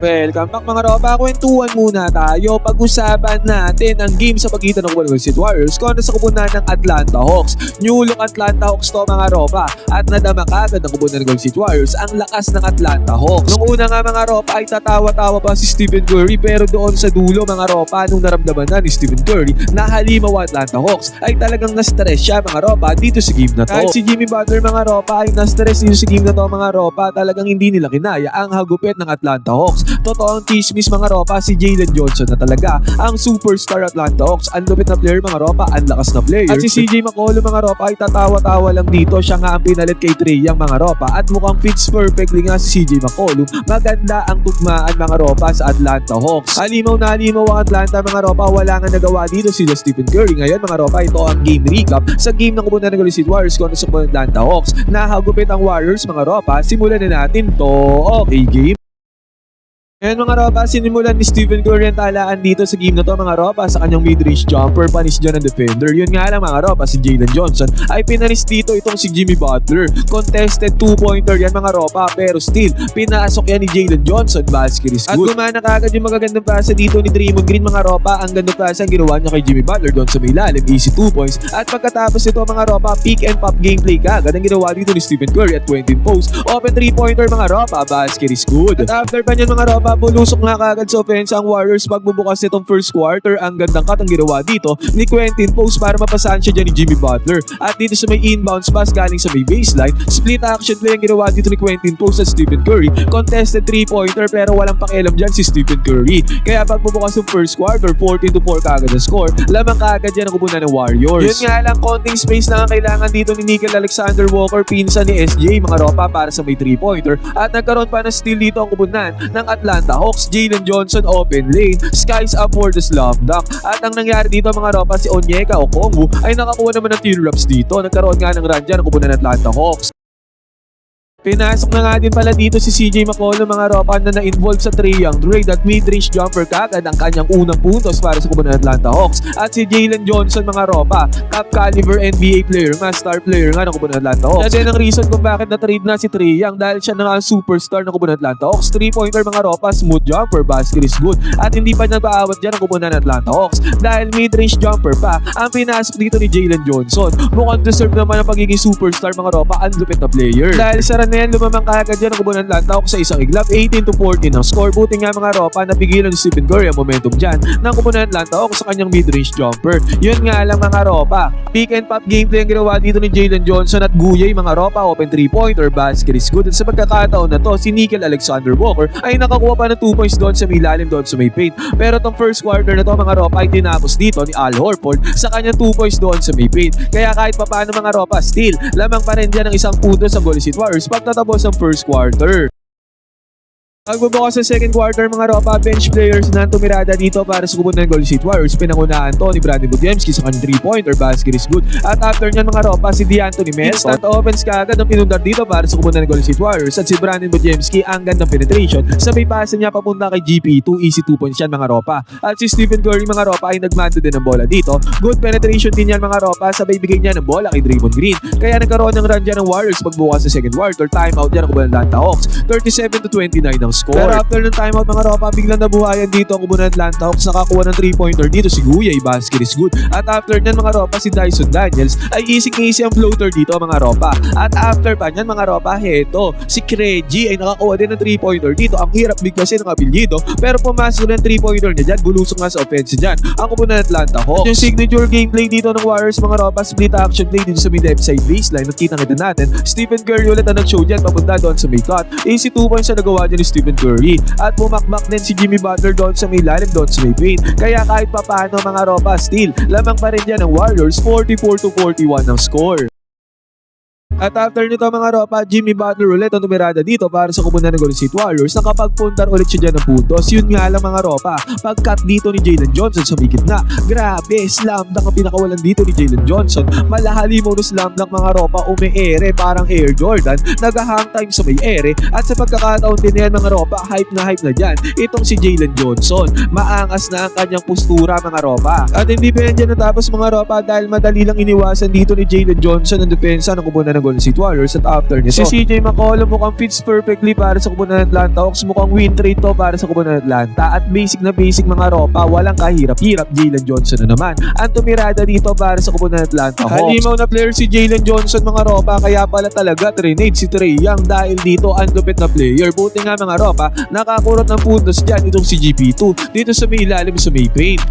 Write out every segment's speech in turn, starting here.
Welcome back mga ropa, kwentuhan muna tayo. Pag-usapan natin ang game sa pagitan ng Golden State Warriors kontra sa kupunan ng Atlanta Hawks. New look Atlanta Hawks to mga ropa, at nadama kagad ng kupunan ng Golden State Warriors ang lakas ng Atlanta Hawks. Nung una nga mga ropa ay tatawa-tawa pa si Stephen Curry, pero doon sa dulo mga ropa, nung naramdaman na ni Stephen Curry na halimaw Atlanta Hawks ay talagang na-stress siya mga ropa dito sa game na to. Kahit si Jimmy Butler mga ropa ay na-stress dito sa game na to mga ropa, talagang hindi nila kinaya ang hagupit ng Atlanta Hawks. Totoong chismis mga ropa, si Jalen Johnson na talaga ang superstar Atlanta Hawks. Ang lupit na player mga ropa, ang lakas na player. At si CJ McCollum mga ropa ay tatawa-tawa lang dito. Siya nga ang pinalit kay Trae Young mga ropa, at mukhang fits perfectly nga si CJ McCollum. Maganda ang tugmaan mga ropa sa Atlanta Hawks. Halimaw na halimaw ang Atlanta mga ropa, wala nga nagawa dito sila Stephen Curry. Ngayon mga ropa, ito ang game recap sa game ng kupunan ng Golden State Warriors kontra sa Atlanta Hawks. Nahagupit ang Warriors mga ropa, simulan na natin to. Okay game. Ngayon mga ropa, sinimulan ni Stephen Curry ang talaan dito sa game na to mga ropa sa kanyang mid-range jumper, panis dyan ang defender. Yun nga lang mga ropa, si Jalen Johnson ay pinanis dito itong si Jimmy Butler. Contested 2-pointer yan mga ropa, pero still, pinasok yan ni Jalen Johnson. Basket is good. At gumana kagad yung magagandang pasa dito ni Draymond Green mga ropa. Ang gandang pasa ang ginawa niya kay Jimmy Butler doon sa may lalim, easy 2 points. At pagkatapos ito mga ropa, pick and pop gameplay kagad ang ginawa dito ni Stephen Curry at 20 post. Open 3-pointer mga ropa, basket is good. At after pa niyan mga ropa, bulusok nga kagad sa offense ang Warriors pagbubukas nitong first quarter. Ang gandang cut ang ginawa dito ni Quentin Post para mapasahan siya dyan ni Jimmy Butler. At dito sa may inbounds pass galing sa may baseline, split action play ang ginawa dito ni Quentin Post at Stephen Curry. Contested 3-pointer pero walang pakialam dyan si Stephen Curry. Kaya pagbubukas ng first quarter, 14-4 kagad ang score. Lamang kagad yan ang kupunan ng Warriors. Yun nga lang, konting space na ang kailangan dito ni Nickel Alexander Walker, pinsan ni SJ mga ropa, para sa may 3-pointer. At nagkaroon pa ng steal dito ang kupunan ng Atlanta Hawks. Jalen Johnson open lane, skies up for the slam dunk. At ang nangyari dito mga ropa, si Onyeka Okongwu ay nakakuha naman ng tear-ups dito. Nagkaroon nga ng run dyan ang kupunan ng Atlanta Hawks. Pinasok na nga din pala dito si CJ McCollum mga ropa na na-involve sa Trae Young trade at mid-range jumper kagad ang kanyang unang puntos para sa kupunan ng Atlanta Hawks. At si Jalen Johnson mga ropa, top caliber NBA player nga, star player nga ng kupunan ng Atlanta Hawks. Yan din ang reason kung bakit na-trade na si Trae Young, dahil siya na nga ang superstar ng kupunan ng Atlanta Hawks. 3-pointer mga ropa, smooth jumper, basket is good. At hindi pa nagpaawat dyan ang kupunan ng Atlanta Hawks dahil mid-range jumper pa ang pinasok dito ni Jalen Johnson. Mukhang deserve naman ang pagiging superstar mga ropa, ang lupit na player. Dahil sa na yan, lumamang kagad dyan ang kupunan ng Atlanta Hawks sa isang iglap, 18-14 ang score. Buti nga mga ropa, napigilan ni Stephen Curry ang momentum dyan ng kupunan ng Atlanta Hawks sa kanyang mid-range jumper. Yun nga lang mga ropa, pick and pop gameplay ang ginawa dito ni Jalen Johnson at Guyay mga ropa, open 3-pointer, basket is good. At sa pagkakataon na to, si Nickel Alexander Walker ay nakakuha pa ng 2 points doon sa may lalim, doon sa may paint. Pero tong first quarter na to mga ropa ay tinapos dito ni Al Horford sa kanyang 2 points doon sa may paint. Kaya kahit papaano mga ropa, still, lamang pa rin dyan ang isang punto sa Golden State Warriors pagtatapos ng first quarter. Pagbubukas sa second quarter mga ropa, bench players na tumirada dito para sa kupunan ng Golden State Warriors. Pinangunahan to ni Brandon Budiemski sa kanyang 3-pointer, basket is good. At after nyan mga ropa, si D'Anthony Melton, instant offense kagad ang pinundar dito para sa kupunan ng Golden State Warriors. At si Brandon Budiemski, ang gandang penetration, sabay pasa niya papunta kay GP2, easy 2 points yan mga ropa. At si Stephen Curry mga ropa ay nagmando din ng bola dito. Good penetration din yan mga ropa, sabay bigay niya ng bola kay Draymond Green. Kaya nagkaroon ng run dyan ng Warriors pagbukas sa second quarter. Timeout dyan ang kupunan ng Atlanta Hawks, 37-29 ang score. Pero after ng timeout mga ropa, biglang nabuhayan dito ang kupunan ng Atlanta Hawks. Nakakuha ng 3-pointer dito si Guyay, basket is good. At after nyan mga ropa, si Dyson Daniels ay easy ang floater dito mga ropa. At after pa nyan mga ropa, heto, si Reggie ay nakakuha din ng 3-pointer dito. Ang hirap biglasin ng apelyido, pero pumasok ng 3-pointer niya dyan, bulusok nga sa offense dyan ang kupunan ng Atlanta Hawks. Yung signature gameplay dito ng Warriors mga ropa, split action play dito sa may left side baseline. Nakita natin Stephen Curry ulit ang nag-show dyan papunta doon sa may cut. Easy 2 points na nagawa dyan ni Stephen Curry. At pumakmak din si Jimmy Butler doon sa may lalim, doon sa may paint. Kaya kahit papaano mga ropa, still, lamang pa rin dyan ng Warriors, 44-41 ang score. At after nito mga ropa, Jimmy Butler ulit ang tumirada dito para sa kupunan ng Golden State Warriors. Nakapagpuntar ulit siya dyan ng puntos. Yun nga lang mga ropa, pag-cut dito ni Jalen Johnson sa may gitna, grabe, slam dunk ang pinakawalan dito ni Jalen Johnson. Malahali mo no slam dunk mga ropa, ere parang Air Jordan, nag-hang time sa may ere. At sa pagkakataon din yan mga ropa, hype na dyan itong si Jalen Johnson. Maangas na ang kanyang postura mga ropa. At hindi pa yan dyan natapos mga ropa, dahil madali lang iniwasan dito ni Jalen Johnson ang depensa ng kupunan ng Golden State Warriors at after nito, si CJ McCollum mukhang fits perfectly para sa kupunan ng Atlanta Hawks. Mukhang win trade to para sa kupunan ng Atlanta at basic na basic mga ropa, walang kahirap-hirap. Jalen Johnson na naman ang tumirada dito para sa kupunan ng Atlanta Hawks. Halimaw na player si Jalen Johnson mga ropa, kaya pala talaga trinade si Trae Young dahil dito ang lupit na player. Buti nga mga ropa, nakakurot ng puntos dyan itong si GP2 dito sa may ilalim sa may paint.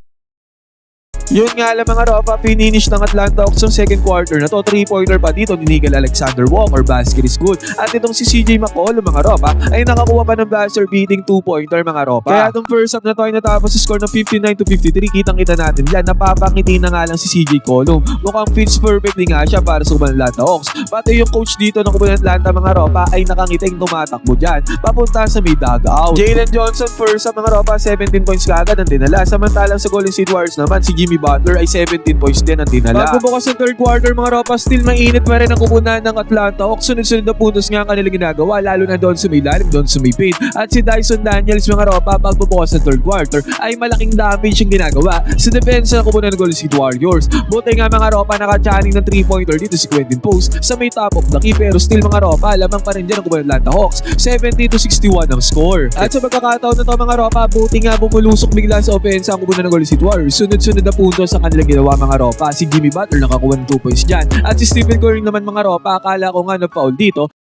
Yun nga lang mga ropa, finish ng Atlanta Hawks yung second quarter na to. 3-pointer pa dito ni Nickel Alexander Walker, basket is good. At itong si CJ McCollum mga ropa ay nakakuha pa ng buzzer beating 2-pointer mga ropa. Kaya itong first half na to ay natapos sa score ng 59-53. Kitang-kita natin yan, napapangiti na nga lang si CJ McCollum. Mukhang fits perfectly nga siya para sa kupunan ng Atlanta Hawks. Pati yung coach dito ng kupunan ng Atlanta mga ropa ay nakangiting tumatakbo dyan papunta sa may dugout. Jalen Johnson first half mga ropa, 17 points kagad ang dinala. Samantalang sa Golden State Warriors naman si Jimmy Butler ay 17 points din ang dinala. Pagbubukas ng third quarter mga ropa, still mainit pa rin ang kupunan ng Atlanta Hawks. Sunod-sunod na puntos nga ang kanilang ginagawa, lalo na doon sa may lalim, doon sa may paint. At si Dyson Daniels mga ropa, pagbubukas ng third quarter ay malaking damage yung ginagawa sa depensa ng kupunan ng Golden State Warriors. Buti nga mga ropa, naka-channing ng 3-pointer dito si Quentin Post sa may top of the key, pero still mga ropa, lamang pa rin dyan ang kupunan ng Atlanta Hawks. 70-61 ang score. At sa pagkakataon na to mga ropa, buti nga bumulusok bigla sa opensa ang kupunan ng Golden State Warriors. Sunod-sunod na puntos sa kanilang ginawa mga ropa. Si Jimmy Butler nakakuha ng 2 points dyan. At si Stephen Curry naman mga ropa, akala ko nga na-foul dito.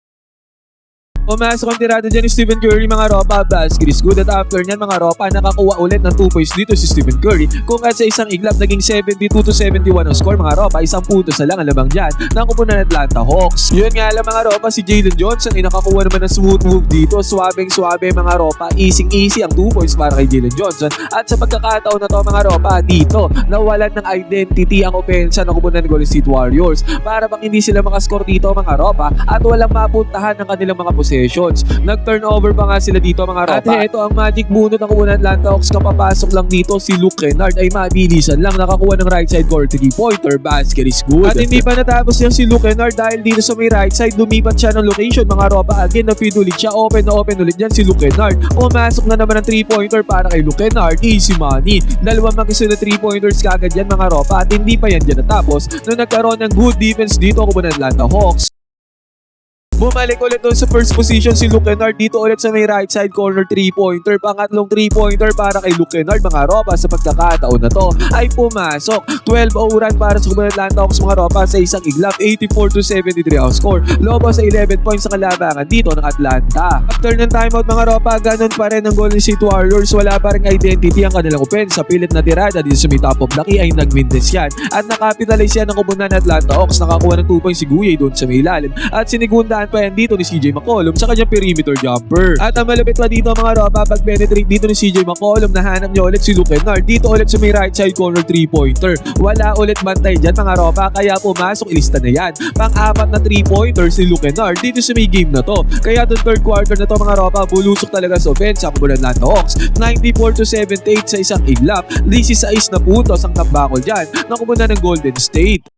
Pumasok ang tirada dyan ni Stephen Curry mga ropa, basket is good. At after nyan mga ropa, nakakuha ulit ng 2 points dito si Stephen Curry. Kung at sa isang iglap, naging 72-71 ang score mga ropa, isang puntos na lang ang lamang dyan ng kupunan ng Atlanta Hawks. Yun nga lang mga ropa, si Jalen Johnson ay nakakuha naman ng smooth move dito. Swabeng-swabe mga ropa, easy-easy ang 2 points para kay Jalen Johnson. At sa pagkakataon na to mga ropa, dito nawalan ng identity ang opensa ng kupunan ng Golden State Warriors. Para bang hindi sila makascore dito mga ropa at walang mapuntahan ng kanilang mga possessions. Nag-turnover pa nga sila dito mga ropa. At ito ang magic bunot ng kupunan ng Atlanta Hawks. Kapapasok lang dito si Luke Kennard ay mabilisan lang, nakakuha ng right side corner 3-pointer, basket is good. At hindi pa natapos yan si Luke Kennard dahil dito sa may right side lumipat siya ng location mga ropa. Again na-feed ulit siya, open na open ulit yan si Luke Kennard. Pumasok na naman ng 3-pointer para kay Luke Kennard, easy money. Dalawang magkasunod na 3-pointers kagad yan mga ropa at hindi pa yan dyan natapos nung nagkaroon ng good defense dito ang kupunan ng Atlanta Hawks. Bumalik ulit doon sa first position si Luke Kennard dito ulit sa may right side corner 3-pointer. Pangatlong 3-pointer para kay Luke Kennard mga ropa sa pagkakataon na to ay pumasok. 12-0 run para sa kupunan ng Atlanta Hawks mga ropa sa isang iglap. 84-73 ang score. Lobo sa 11 points sa kalabangan dito ng Atlanta. After ng timeout mga ropa, ganun pa rin ang Golden State Warriors. Wala pa rin identity ang kanilang opensa. Pilit na tirada dito sa may top of the key ay nag-winters yan. At nakapitalize yan ng kupunan ng Atlanta Hawks. Nakakuha ng 2 points si Guyay doon sa may ilalim. At sinigundaan pa yan dito ni CJ McCollum sa kanyang perimeter jumper. At ang malapit pa dito mga ropa, pag-penetrate dito ni CJ McCollum, nahanap niya ulit si Luke Kennard dito ulit sa may right side corner 3-pointer. Wala ulit bantay dyan mga ropa, kaya pumasok, ilista na yan. Pang-apat na 3-pointer si Luke Kennard dito sa may game na to. Kaya itong third quarter na to mga ropa, bulusok talaga sa offense ang kupunan ng Atlanta Hawks. 94-78 sa isang iglap. 16 na puntos ang tambakol dyan ng kupunan ng Golden State.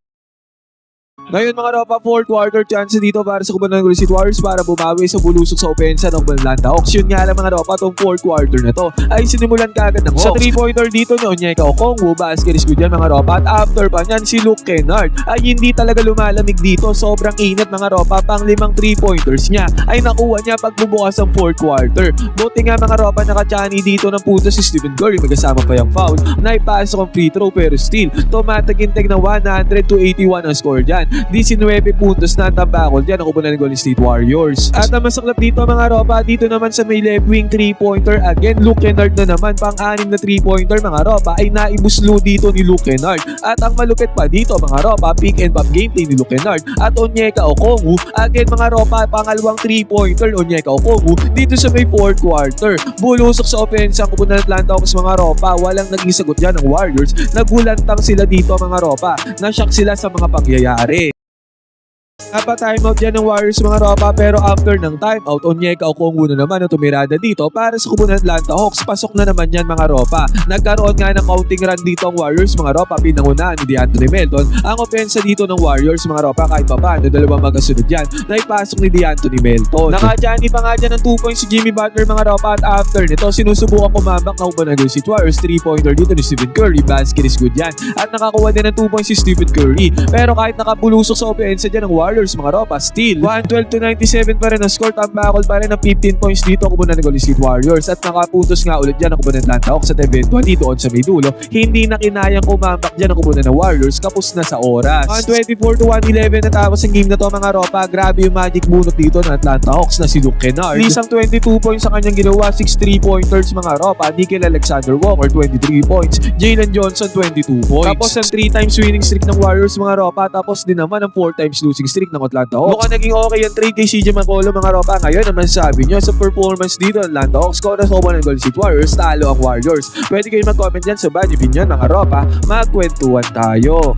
Ngayon mga ropa, fourth quarter chance dito para sa kupunan ng Golden State Warriors para bumawi sa bulusok sa opensa ng Atlanta Hawks. Yun nga lang mga ropa, itong fourth quarter na to ay sinimulan kagad ng Hawks. Sa 3-pointer dito ni Onyeka Okongwu, basket is good yan mga ropa. At after pa niyan, si Luke Kennard ay hindi talaga lumalamig dito. Sobrang init mga ropa, pang 5 3-pointers niya ay nakuha niya pagbubukas ng fourth quarter. Buti nga mga ropa, nakachani dito ng puntos si Stephen Curry, magkasama pa yung foul. Naipasok ang free throw pero still, tumatagintag na 100-81 ang score dyan. 19 puntos na tambakol dyan ang kupunan ng Golden State Warriors. At ang masaklap dito mga ropa, dito naman sa may left wing 3-pointer, again Luke Kennard na naman, pang-anim na 3-pointer mga ropa ay naibuslo dito ni Luke Kennard. At ang malupit pa dito mga ropa, pick and pop gameplay ni Luke Kennard at Onyeka Okongwu. Again mga ropa, pangalawang 3-pointer Onyeka Okongwu dito sa may fourth quarter. Bulusok sa offense ang kupunan ng Atlanta Hawks mga ropa, walang naging sagot dyan ng Warriors. Nagulantang sila dito mga ropa, nashock sila sa mga pangyayari. Napa-timeout yan ng Warriors mga ropa, pero after ng timeout, Onyeka Okongwu na naman ang tumirada dito para sa kupunan ng Atlanta Hawks. Pasok na naman yan mga ropa. Nagkaroon nga ng counting run dito ang Warriors mga ropa, pinangunahan ni DeAnthony Melton. Ang opensa dito ng Warriors mga ropa, kahit pa paano, dalawang magkasunod yan na ipasok ni DeAnthony Melton. Nakajani pa nga dyan ng 2 points si Jimmy Butler mga ropa, at after nito, sinusubukan kumambak na kupunan ng Golden State Warriors. 3-pointer dito ni Stephen Curry, basket is good yan. At nakakuha din ng 2 points si Stephen Curry. Pero kahit nakabulusok sa opensa dyan ng Warriors, Warriors mga ropa. Still 112-97 pa rin ang score. Tambakol pa rin ng 15 points dito ang kupunan ng Golden State Warriors at nakapuntos nga ulit dyan ang kupunan ng Atlanta Hawks at eventually doon sa may dulo hindi na kinayang kumambak dyan ang kupunan ng Warriors, kapos na sa oras. 124-111 natapos ang game na to mga ropa. Grabe yung magic bunot dito ng Atlanta Hawks na si Luke Kennard. Isang 22 points sa kanyang ginawa, 6 3-pointers mga ropa. Nickel Alexander Walker 23 points, Jalen Johnson 22 points. Tapos ang 3 times winning streak ng Warriors mga ropa, tapos din naman ang 4 times losing streak ng Atlanta Hawks. Mukhang naging okay ang trade kay CJ McCollum mga ropa. Ngayon naman sabi nyo sa performance dito ng Atlanta Hawks, kung nasa ng Golden State Warriors, talo ang Warriors. Pwede kayo mag-comment dyan sa bad opinion mga ropa, magkwentuhan tayo.